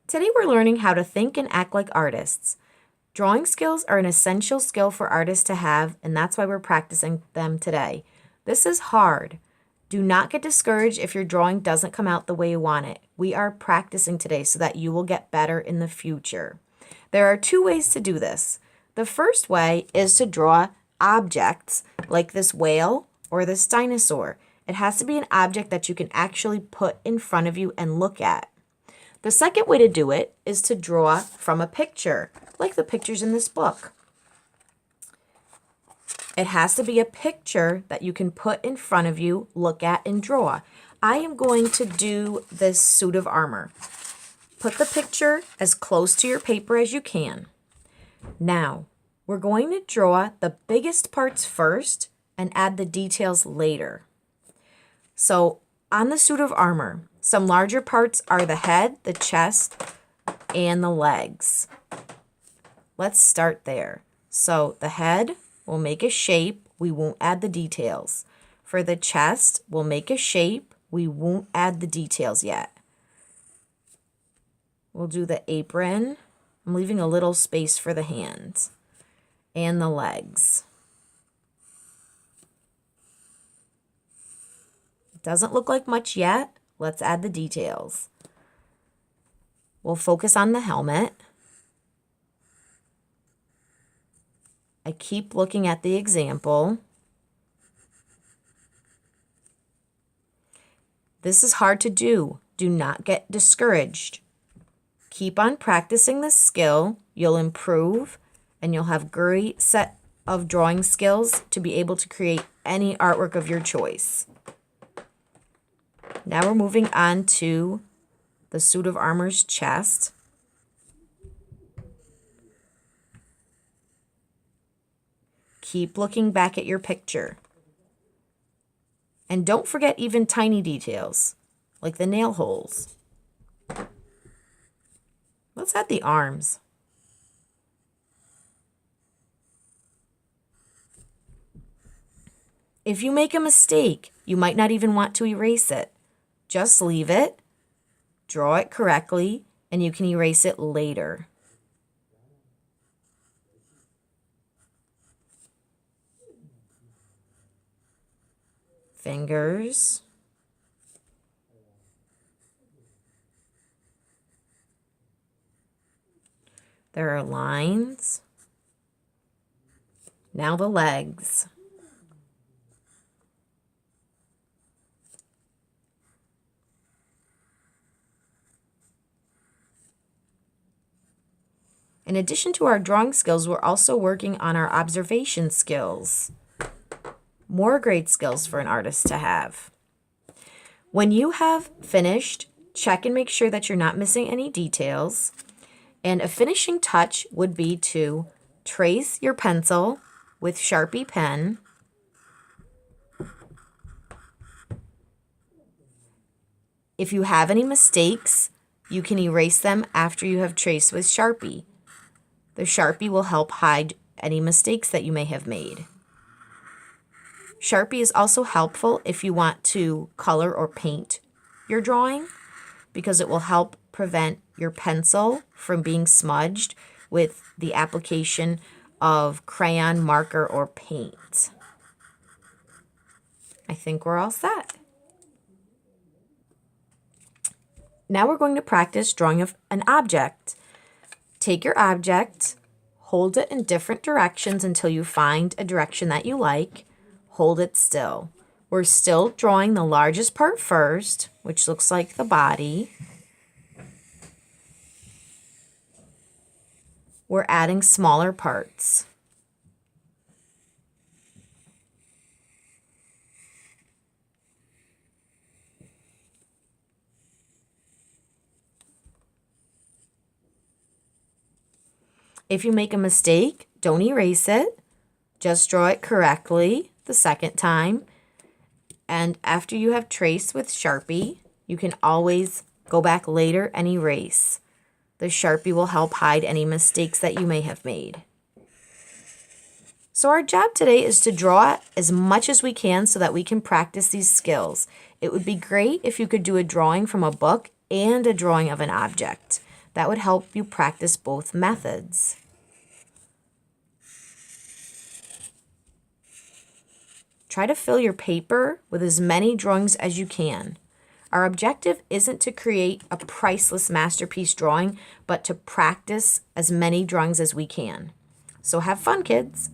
Today we're learning how to think and act like artists. Drawing skills are an essential skill for artists to have, and that's why we're practicing them today. This is hard. Do not get discouraged if your drawing doesn't come out the way you want it. We are practicing today so that you will get better in the future. There are two ways to do this. The first way is to draw objects like this whale or this dinosaur. It has to be an object that you can actually put in front of you and look at. The second way to do it is to draw from a picture, like the pictures in this book. It has to be a picture that you can put in front of you, look at, and draw. I am going to do this suit of armor. Put the picture as close to your paper as you can. Now, we're going to draw the biggest parts first and add the details later. So, on the suit of armor, some larger parts are the head, the chest, and the legs. Let's start there. So, the head, we'll make a shape, we won't add the details. For the chest, we'll make a shape, we won't add the details yet. We'll do the apron. I'm leaving a little space for the hands and the legs. It doesn't look like much yet. Let's add the details. We'll focus on the helmet. I keep looking at the example. This is hard to do. Do not get discouraged. Keep on practicing this skill. You'll improve and you'll have great set of drawing skills to be able to create any artwork of your choice. Now we're moving on to the suit of armor's chest. Keep looking back at your picture. And don't forget even tiny details, like the nail holes. Let's add the arms. If you make a mistake, you might not even want to erase it. Just leave it, draw it correctly, and you can erase it later. Fingers. There are lines. Now the legs. In addition to our drawing skills, we're also working on our observation skills. More great skills for an artist to have. When you have finished, check and make sure that you're not missing any details. And a finishing touch would be to trace your pencil with Sharpie pen. If you have any mistakes, you can erase them after you have traced with Sharpie. The Sharpie will help hide any mistakes that you may have made. Sharpie is also helpful if you want to color or paint your drawing because it will help prevent your pencil from being smudged with the application of crayon, marker, or paint. I think we're all set. Now we're going to practice drawing of an object. Take your object, hold it in different directions until you find a direction that you like. Hold it still. We're still drawing the largest part first, which looks like the body. We're adding smaller parts. If you make a mistake, don't erase it. Just draw it correctly the second time. And after you have traced with Sharpie, you can always go back later and erase. The Sharpie will help hide any mistakes that you may have made. So our job today is to draw as much as we can so that we can practice these skills. It would be great if you could do a drawing from a book and a drawing of an object. That would help you practice both methods. Try to fill your paper with as many drawings as you can. Our objective isn't to create a priceless masterpiece drawing, but to practice as many drawings as we can. So have fun, kids.